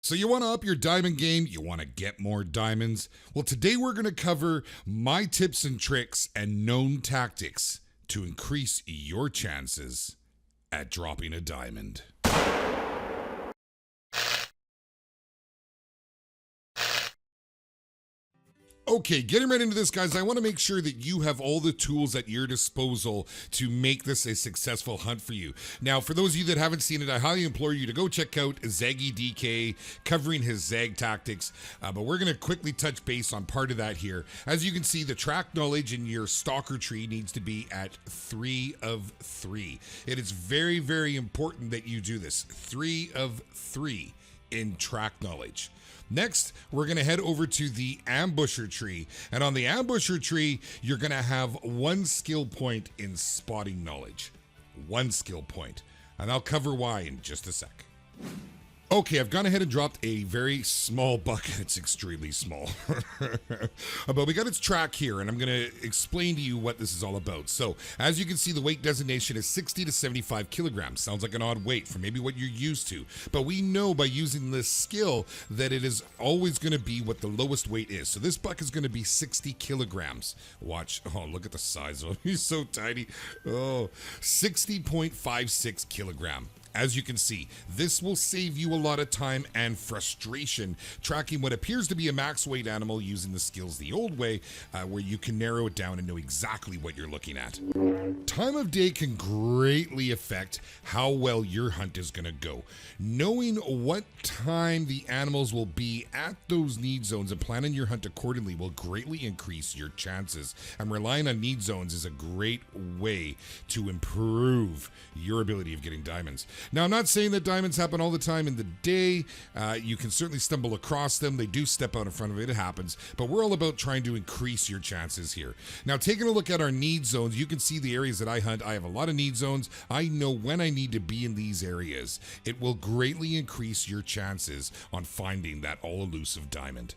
So you want to up your diamond game? You want to get more diamonds? Well, today we're going to cover my tips and tricks and known tactics to increase your chances at dropping a diamond. Okay, getting right into this, guys, I want to make sure that you have all the tools at your disposal to make this a successful hunt for you. Now, for those of you that haven't seen it, I highly implore you to go check out Zaggy DK covering his Zag tactics, but we're going to quickly touch base on part of that here. As you can see, the track knowledge in your stalker tree needs to be at 3 of 3. It is very, very important that you do this. 3 of 3 in track knowledge. Next, we're going to head over to the ambusher tree. And on the ambusher tree, you're going to have 1 skill point in spotting knowledge. 1 skill point. And I'll cover why in just a sec. Okay, I've gone ahead and dropped a very small bucket. It's extremely small. But we got its track here, and I'm going to explain to you what this is all about. So, as you can see, the weight designation is 60 to 75 kilograms. Sounds like an odd weight for maybe what you're used to. But we know by using this skill that it is always going to be what the lowest weight is. So this buck is going to be 60 kilograms. Watch. Oh, look at the size of him. He's so tiny. Oh, 60.56 kilogram. As you can see, this will save you a lot of time and frustration tracking what appears to be a max weight animal using the skills the old way, where you can narrow it down and know exactly what you're looking at. Time of day can greatly affect how well your hunt is going to go. Knowing what time the animals will be at those need zones and planning your hunt accordingly will greatly increase your chances. And relying on need zones is a great way to improve your ability of getting diamonds. Now, I'm not saying that diamonds happen all the time in the day. You can certainly stumble across them. They do step out in front of it. It happens. But we're all about trying to increase your chances here. Now, taking a look at our need zones, you can see the areas that I hunt. I have a lot of need zones. I know when I need to be in these areas. It will greatly increase your chances on finding that all-elusive diamond.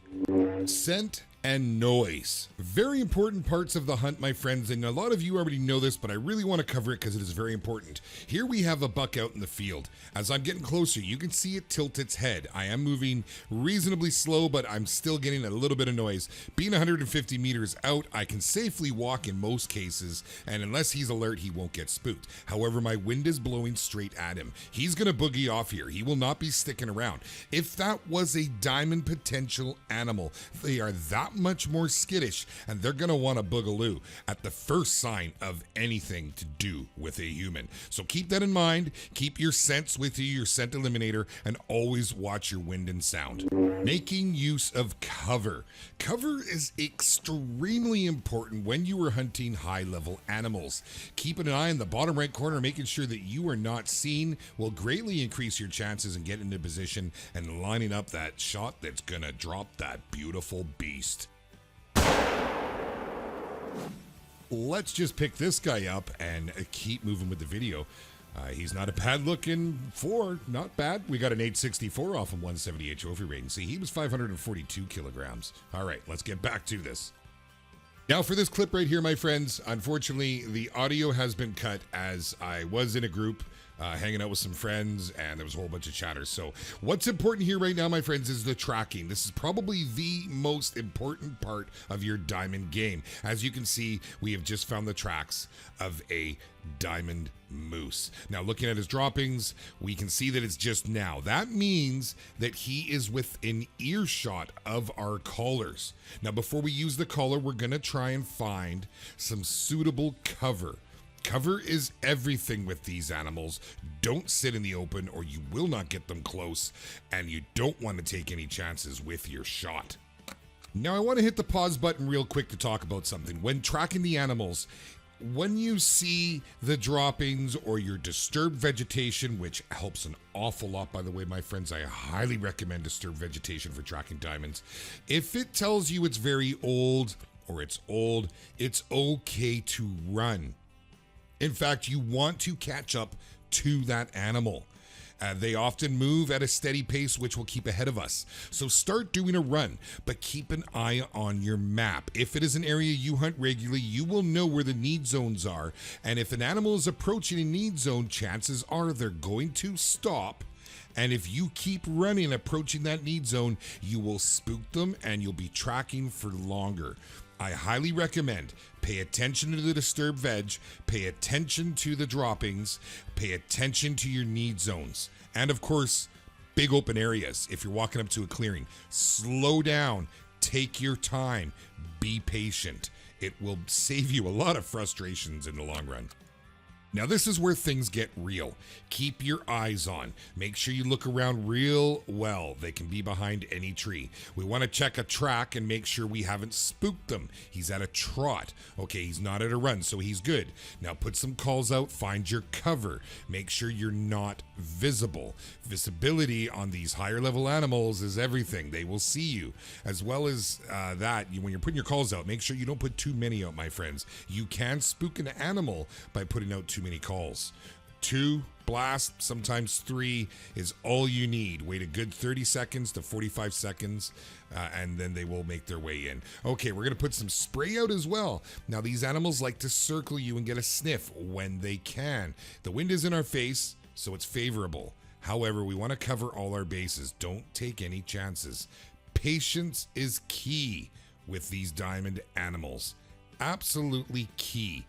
Scent and noise. Very important parts of the hunt, my friends, and a lot of you already know this, but I really want to cover it because it is very important. Here we have a buck out in the field. As I'm getting closer, you can see it tilt its head. I am moving reasonably slow, but I'm still getting a little bit of noise. Being 150 meters out, I can safely walk in most cases, and unless he's alert, he won't get spooked. However, my wind is blowing straight at him. He's going to boogie off here. He will not be sticking around. If that was a diamond potential animal, they are that much more skittish, and they're going to want to boogaloo at the first sign of anything to do with a human. So keep that in mind. Keep your scents with you, your scent eliminator, and always watch your wind and sound. Making use of cover. Cover is extremely important when you are hunting high-level animals. Keeping an eye in the bottom right corner, making sure that you are not seen, will greatly increase your chances in getting into position and lining up that shot that's going to drop that beautiful beast. Let's just pick this guy up and keep moving with the video. He's not a bad looking 4, not bad. We got an 864 off of 178 trophy rating. See, he was 542 kilograms. All right, let's get back to this. Now for this clip right here, my friends, unfortunately, the audio has been cut as I was in a group hanging out with some friends, and there was a whole bunch of chatter. So what's important here right now, my friends, is the tracking. This is probably the most important part of your diamond game. As you can see, we have just found the tracks of a diamond moose. Now, looking at his droppings, we can see that it's just now. That means that he is within earshot of our collars. Now, before we use the collar, we're going to try and find some suitable cover. Cover is everything with these animals. Don't sit in the open or you will not get them close, and you don't want to take any chances with your shot. Now I want to hit the pause button real quick to talk about something. When tracking the animals, when you see the droppings or your disturbed vegetation, which helps an awful lot, by the way, my friends, I highly recommend disturbed vegetation for tracking diamonds. If it tells you it's very old or it's old, it's okay to run. In fact, you want to catch up to that animal. They often move at a steady pace, which will keep ahead of us. So start doing a run, but keep an eye on your map. If it is an area you hunt regularly, you will know where the need zones are. And if an animal is approaching a need zone, chances are they're going to stop And if you keep running, approaching that need zone, you will spook them and you'll be tracking for longer. I highly recommend pay attention to the disturbed veg, pay attention to the droppings, pay attention to your need zones. And of course, big open areas. If you're walking up to a clearing, slow down, take your time, be patient. It will save you a lot of frustrations in the long run. Now, this is where things get real. Keep your eyes on. Make sure you look around real well. They can be behind any tree. We want to check a track and make sure we haven't spooked them. He's at a trot. Okay, he's not at a run, so he's good. Now, put some calls out. Find your cover. Make sure you're not visible. Visibility on these higher level animals is everything. They will see you. As well as when you're putting your calls out, make sure you don't put too many out, my friends. You can spook an animal by putting out too many calls. 2 blasts, sometimes 3 is all you need. Wait a good 30 seconds to 45 seconds, and then they will make their way in. Okay, we're going to put some spray out as well. Now, these animals like to circle you and get a sniff when they can. The wind is in our face, so it's favorable. However, we want to cover all our bases. Don't take any chances. Patience is key with these diamond animals. Absolutely key.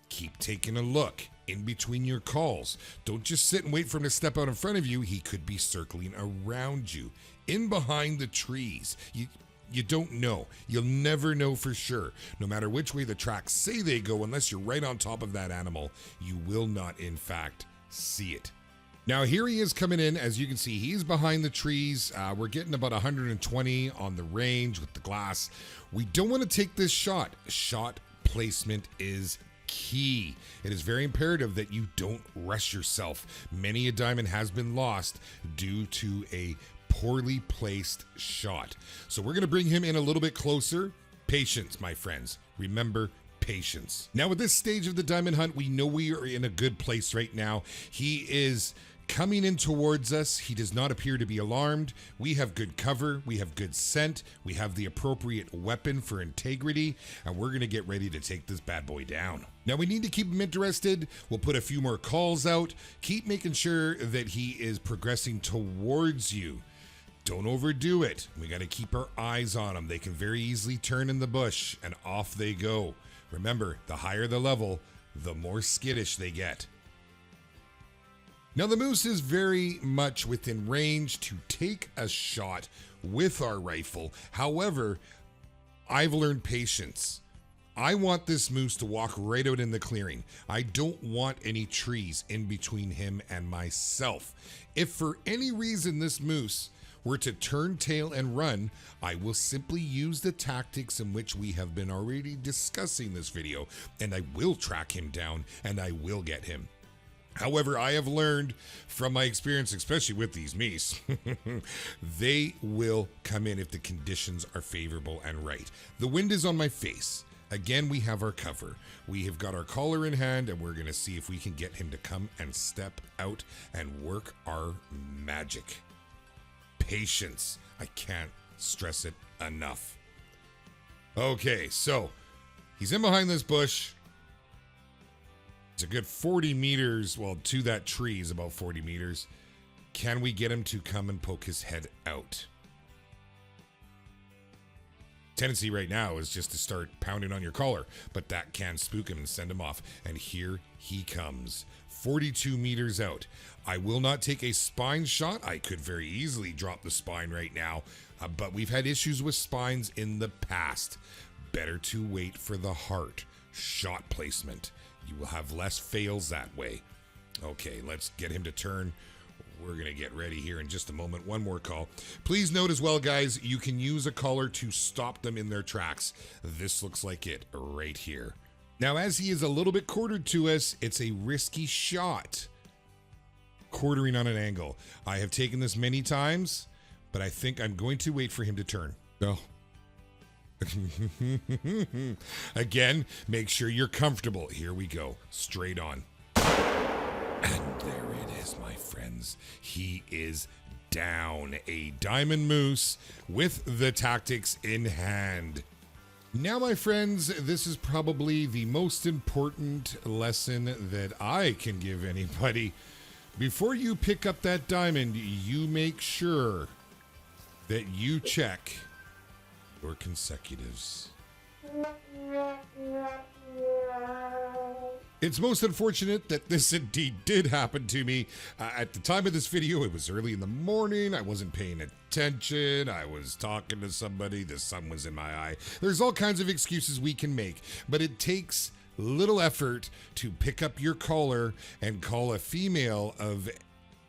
Keep taking a look in between your calls. Don't just sit and wait for him to step out in front of you. He could be circling around you, in behind the trees. You don't know. You'll never know for sure. No matter which way the tracks say they go, unless you're right on top of that animal, you will not, in fact, see it. Now, here he is coming in. As you can see, he's behind the trees. We're getting about 120 on the range with the glass. We don't want to take this shot. Shot placement is key. It is very imperative that you don't rush yourself. Many a diamond has been lost due to a poorly placed shot. So we're going to bring him in a little bit closer. Patience, my friends. Remember, patience. Now, with this stage of the diamond hunt, we know we are in a good place right now. He is coming in towards us. He does not appear to be alarmed. We have good cover. We have good scent. We have the appropriate weapon for integrity, and we're going to get ready to take this bad boy down. Now, we need to keep him interested. We'll put a few more calls out. Keep making sure that he is progressing towards you. Don't overdo it. We got to keep our eyes on him. They can very easily turn in the bush, and off they go. Remember, the higher the level, the more skittish they get. Now, the moose is very much within range to take a shot with our rifle. However, I've learned patience. I want this moose to walk right out in the clearing. I don't want any trees in between him and myself. If for any reason this moose were to turn tail and run, I will simply use the tactics in which we have been already discussing this video, and I will track him down and I will get him. However, I have learned from my experience, especially with these meese, they will come in if the conditions are favorable and right. The wind is on my face. Again, we have our cover. We have got our collar in hand, and we're going to see if we can get him to come and step out and work our magic. Patience. I can't stress it enough. Okay, so he's in behind this bush. It's a good 40 meters, well, to that tree is about 40 meters. Can we get him to come and poke his head out? Tendency right now is just to start pounding on your collar, but that can spook him and send him off. And here he comes, 42 meters out. I will not take a spine shot. I could very easily drop the spine right now, but we've had issues with spines in the past. Better to wait for the heart. Shot placement. You will have less fails that way. Okay, let's get him to turn. We're going to get ready here in just a moment. One more call. Please note as well, guys, you can use a collar to stop them in their tracks. This looks like it right here. Now, as he is a little bit quartered to us, it's a risky shot. Quartering on an angle. I have taken this many times, but I think I'm going to wait for him to turn. No. Again, make sure you're comfortable. Here we go. Straight on. And there it is, my friends. He is down. A diamond moose with the tactics in hand. Now, my friends, this is probably the most important lesson that I can give anybody. before you pick up that diamond, you make sure that you check your consecutives. It's most unfortunate that this indeed did happen to me. At the time of this video, it was early in the morning. I wasn't paying attention. I was talking to somebody. The sun was in my eye. There's all kinds of excuses we can make, but it takes little effort to pick up your caller and call a female of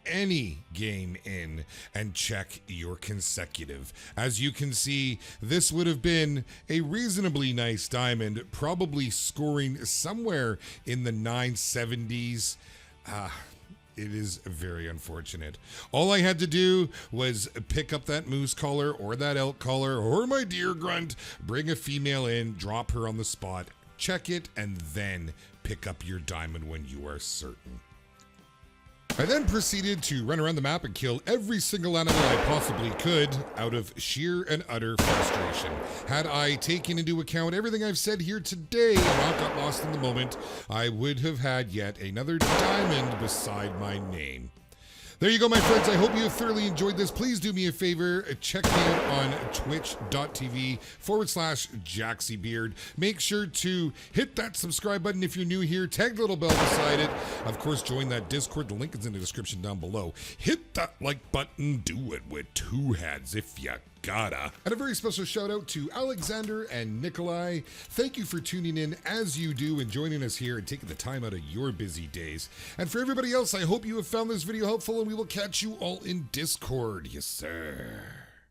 any game in and check your consecutive. As you can see, this would have been a reasonably nice diamond, probably scoring somewhere in the 970s. It is very unfortunate. All I had to do was pick up that moose collar or that elk collar or my deer grunt, bring a female in, drop her on the spot, check it, and then pick up your diamond when you are certain. I then proceeded to run around the map and kill every single animal I possibly could out of sheer and utter frustration. Had I taken into account everything I've said here today and not got lost in the moment, I would have had yet another diamond beside my name. There you go, my friends. I hope you have thoroughly enjoyed this. Please do me a favor. Check me out on twitch.tv/JaxieBeard. Make sure to hit that subscribe button if you're new here. Tag the little bell beside it. Of course, join that Discord. The link is in the description down below. Hit that like button. Do it with two hands if you gotta. And a very special shout out to Alexander and Nikolai. Thank you for tuning in as you do and joining us here and taking the time out of your busy days. And for everybody else, I hope you have found this video helpful, and we will catch you all in Discord. Yes, sir.